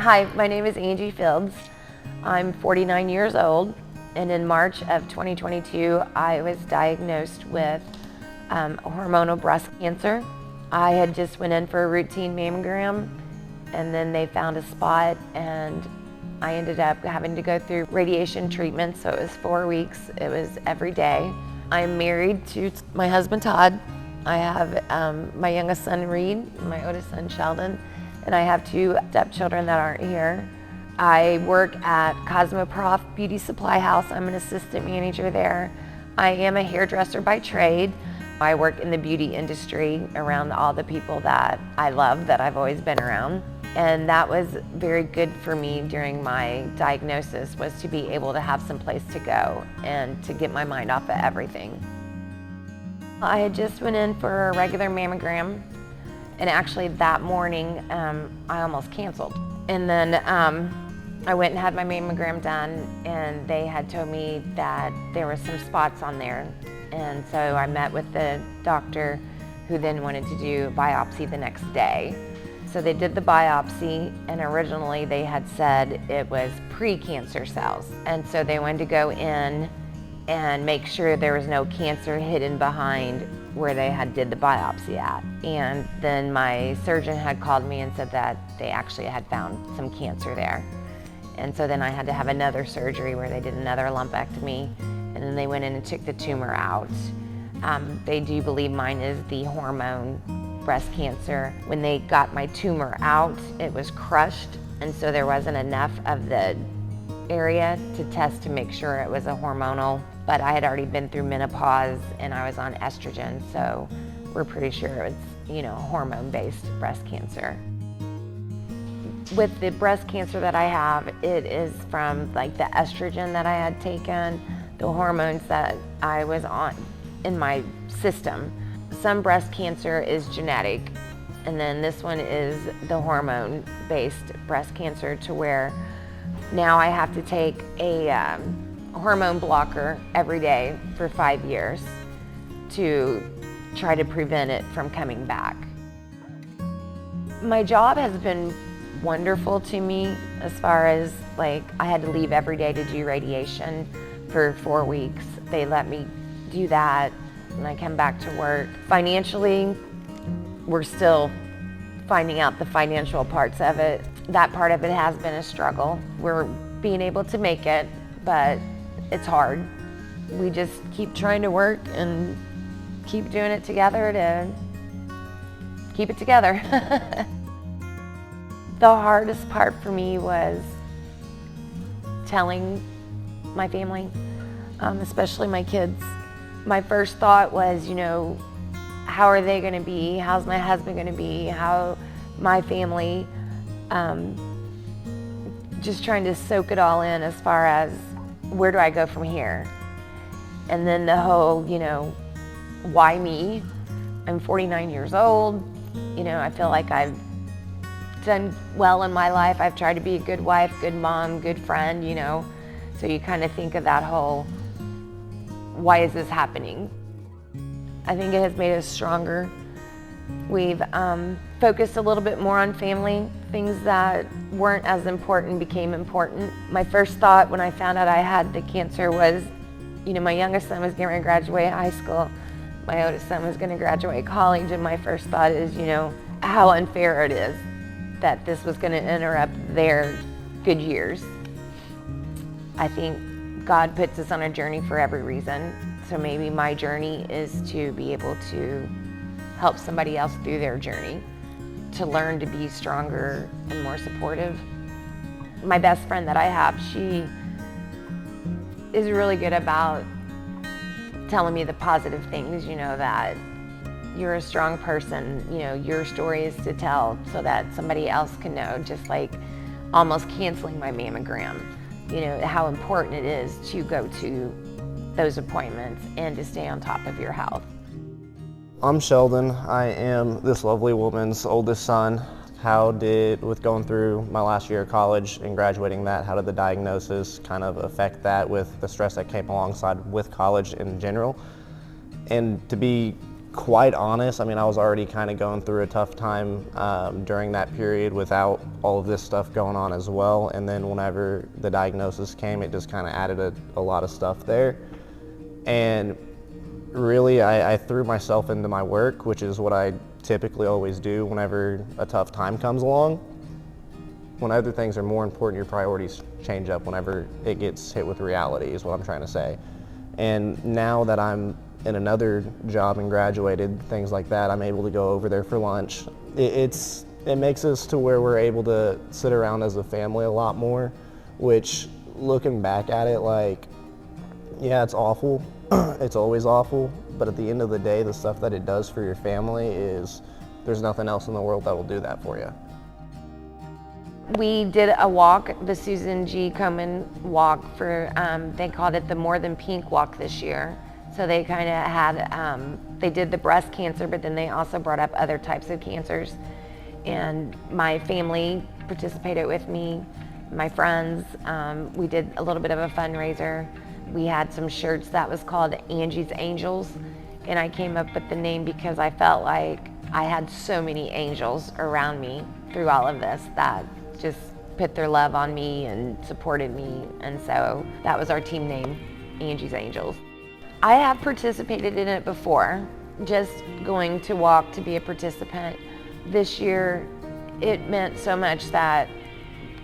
Hi, my name is Angie Fields. I'm 49 years old, and in March of 2022, I was diagnosed with hormonal breast cancer. I had just went in for a routine mammogram, and then they found a spot, and I ended up having to go through radiation treatment, so it was 4 weeks. It was every day. I'm married to my husband, Todd. I have my youngest son, Reed, and my oldest son, Sheldon, and I have 2 stepchildren that aren't here. I work at Cosmoprof Beauty Supply House. I'm an assistant manager there. I am a hairdresser by trade. I work in the beauty industry around all the people that I love, that I've always been around. And that was very good for me during my diagnosis, was to be able to have some place to go and to get my mind off of everything. I had just went in for a regular mammogram, and actually that morning I almost canceled. And then I went and had my mammogram done, and they had told me that there were some spots on there. And so I met with the doctor, who then wanted to do a biopsy the next day. So they did the biopsy, and originally they had said it was pre-cancer cells. And so they wanted to go in and make sure there was no cancer hidden behind where they had did the biopsy at. And then my surgeon had called me and said that they actually had found some cancer there. And so then I had to have another surgery where they did another lumpectomy, and then they went in and took the tumor out. They do believe mine is the hormone breast cancer. When they got my tumor out, it was crushed, and so there wasn't enough of the area to test to make sure it was a hormonal, but I had already been through menopause and I was on estrogen, so we're pretty sure it's, hormone-based breast cancer. With the breast cancer that I have, it is from like the estrogen that I had taken, the hormones that I was on in my system. Some breast cancer is genetic, and then this one is the hormone-based breast cancer, to where now I have to take a hormone blocker every day for 5 years to try to prevent it from coming back. My job has been wonderful to me, as far as I had to leave every day to do radiation for 4 weeks. They let me do that, and I come back to work. Financially, we're still finding out the financial parts of it. That part of it has been a struggle. We're being able to make it, but it's hard. We just keep trying to work and keep doing it together to keep it together. The hardest part for me was telling my family, especially my kids. My first thought was, how are they gonna be? How's my husband gonna be? How my family? Just trying to soak it all in, as far as where do I go from here? And then the whole, why me? I'm 49 years old. I feel like I've done well in my life. I've tried to be a good wife, good mom, good friend, So you kind of think of that whole, why is this happening? I think it has made us stronger. We've focused a little bit more on family. Things that weren't as important became important. My first thought when I found out I had the cancer was, my youngest son was going to graduate high school. My oldest son was going to graduate college, and my first thought is, how unfair it is that this was going to interrupt their good years. I think God puts us on a journey for every reason. So maybe my journey is to be able to help somebody else through their journey, to learn to be stronger and more supportive. My best friend that I have, she is really good about telling me the positive things, that you're a strong person, your story is to tell so that somebody else can know, just like almost canceling my mammogram, how important it is to go to those appointments and to stay on top of your health. I'm Sheldon. I am this lovely woman's oldest son. With going through my last year of college and graduating that, how did the diagnosis kind of affect that with the stress that came alongside with college in general? And to be quite honest, I mean, I was already kind of going through a tough time during that period without all of this stuff going on as well. And then whenever the diagnosis came, it just kind of added a lot of stuff there. And really, I threw myself into my work, which is what I typically always do whenever a tough time comes along. When other things are more important, your priorities change up whenever it gets hit with reality, is what I'm trying to say. And now that I'm in another job and graduated, things like that, I'm able to go over there for lunch. It makes us to where we're able to sit around as a family a lot more, which, looking back at it, like, yeah, it's awful. It's always awful, but at the end of the day, the stuff that it does for your family is, there's nothing else in the world that will do that for you. We did a walk, the Susan G. Komen walk for, they called it the More Than Pink walk this year. So they kind of had, they did the breast cancer, but then they also brought up other types of cancers. And my family participated with me, my friends. We did a little bit of a fundraiser. We had some shirts that was called Angie's Angels. And I came up with the name because I felt like I had so many angels around me through all of this that just put their love on me and supported me. And so that was our team name, Angie's Angels. I have participated in it before, just going to walk to be a participant. This year, it meant so much that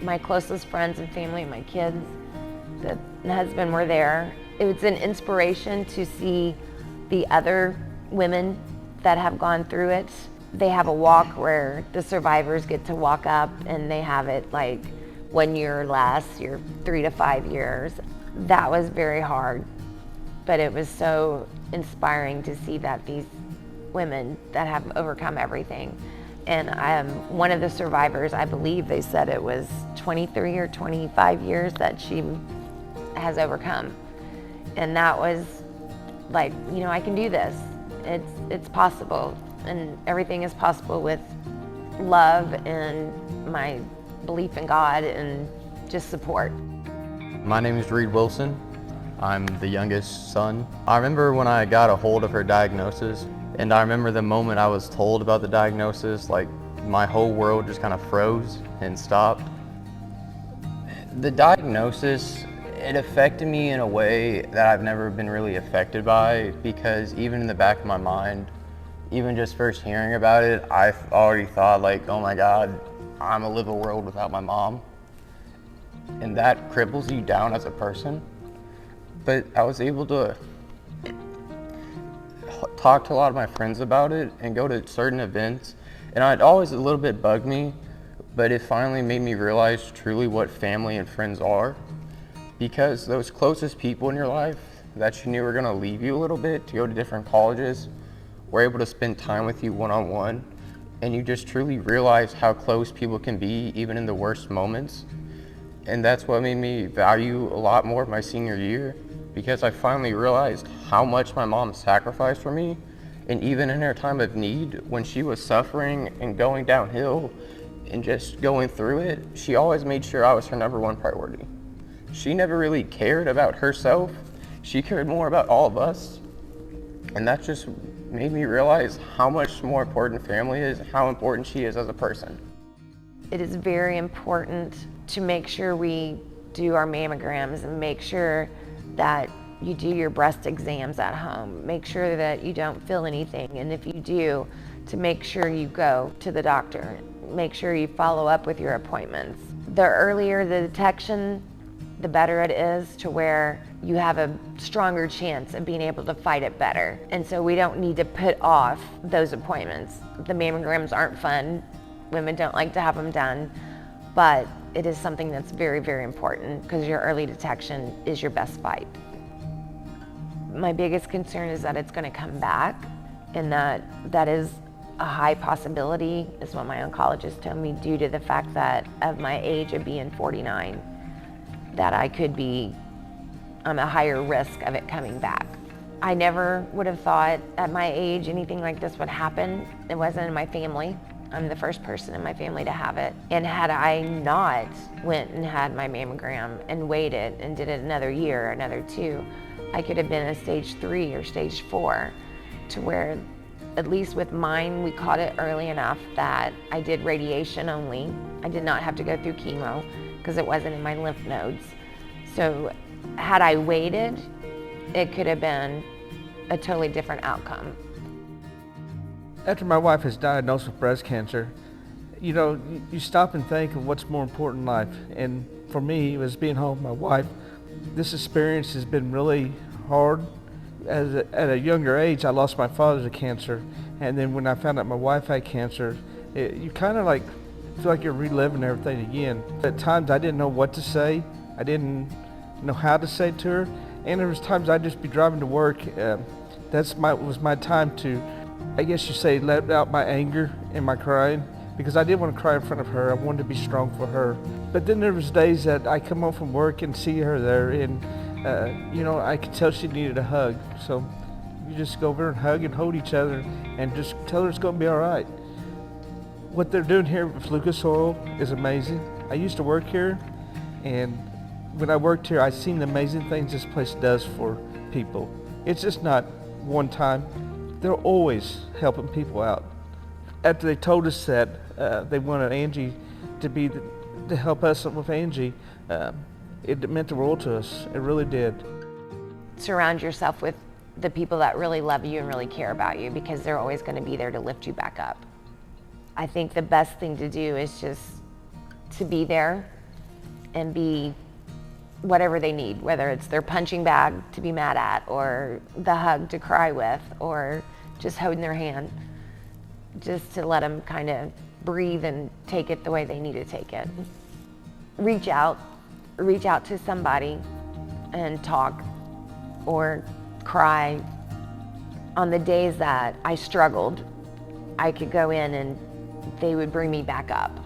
my closest friends and family, my kids, the husband were there. It was an inspiration to see the other women that have gone through it. They have a walk where the survivors get to walk up, and they have it like 1 year or less, you're 3 to 5 years. That was very hard. But it was so inspiring to see that these women that have overcome everything. And one of the survivors, I believe they said it was 23 or 25 years that she has overcome. And that was like, you know, I can do this. It's possible. And everything is possible with love and my belief in God and just support. My name is Reed Wilson. I'm the youngest son. I remember when I got a hold of her diagnosis, and I remember the moment I was told about the diagnosis, like my whole world just kind of froze and stopped. The diagnosis, it affected me in a way that I've never been really affected by, because even in the back of my mind, even just first hearing about it, I've already thought like, oh my God, I'm gonna live a world without my mom. And that cripples you down as a person. But I was able to talk to a lot of my friends about it and go to certain events. And it always a little bit bugged me, but it finally made me realize truly what family and friends are. Because those closest people in your life that you knew were gonna leave you a little bit to go to different colleges were able to spend time with you one-on-one. And you just truly realize how close people can be even in the worst moments. And that's what made me value a lot more my senior year, because I finally realized how much my mom sacrificed for me. And even in her time of need, when she was suffering and going downhill and just going through it, she always made sure I was her #1 priority. She never really cared about herself. She cared more about all of us. And that just made me realize how much more important family is, how important she is as a person. It is very important to make sure we do our mammograms and make sure that you do your breast exams at home. Make sure that you don't feel anything, and if you do, to make sure you go to the doctor. Make sure you follow up with your appointments. The earlier the detection, the better it is, to where you have a stronger chance of being able to fight it better. And so we don't need to put off those appointments. The mammograms aren't fun. Women don't like to have them done, but it is something that's very, very important, because your early detection is your best fight. My biggest concern is that it's going to come back, and that is a high possibility, is what my oncologist told me, due to the fact that of my age of being 49, that I could be on a higher risk of it coming back. I never would have thought at my age anything like this would happen. It wasn't in my family. I'm the first person in my family to have it. And had I not went and had my mammogram and waited and did it another year, another 2, I could have been a stage 3 or stage 4, to where at least with mine, we caught it early enough that I did radiation only. I did not have to go through chemo because it wasn't in my lymph nodes. So had I waited, it could have been a totally different outcome. After my wife was diagnosed with breast cancer, you stop and think of what's more important in life. And for me, it was being home with my wife. This experience has been really hard. At a younger age, I lost my father to cancer. And then when I found out my wife had cancer, you kind of like feel like you're reliving everything again. At times I didn't know what to say. I didn't know how to say to her. And there was times I'd just be driving to work. Was my time to, I guess you say, let out my anger and my crying, because I didn't want to cry in front of her. I wanted to be strong for her. But then there was days that I come home from work and see her there, and I could tell she needed a hug. So you just go over and hug and hold each other and just tell her it's going to be all right. What they're doing here with Lucas Oil is amazing. I used to work here, and when I worked here, I've seen the amazing things this place does for people. It's just not one time. They're always helping people out. After they told us that they wanted Angie to help us with Angie, it meant the world to us. It really did. Surround yourself with the people that really love you and really care about you, because they're always going to be there to lift you back up. I think the best thing to do is just to be there and be whatever they need, whether it's their punching bag to be mad at, or the hug to cry with, or just holding their hand, just to let them kind of breathe and take it the way they need to take it. Reach out to somebody and talk or cry. On the days that I struggled, I could go in and they would bring me back up,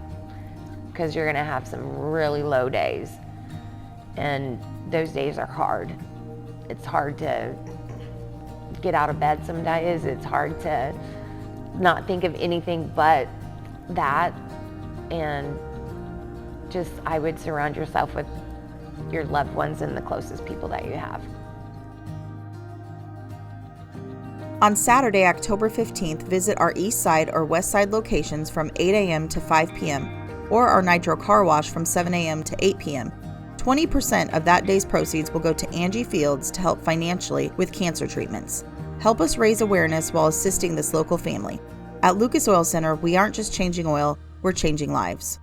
because you're gonna have some really low days. And those days are hard. It's hard to get out of bed some days. It's hard to not think of anything but that. And just, I would surround yourself with your loved ones and the closest people that you have. On Saturday, October 15th, visit our East Side or West Side locations from 8 a.m. to 5 p.m. or our Nitro Car Wash from 7 a.m. to 8 p.m. 20% of that day's proceeds will go to Angie Fields to help financially with cancer treatments. Help us raise awareness while assisting this local family. At Lucas Oil Center, we aren't just changing oil, we're changing lives.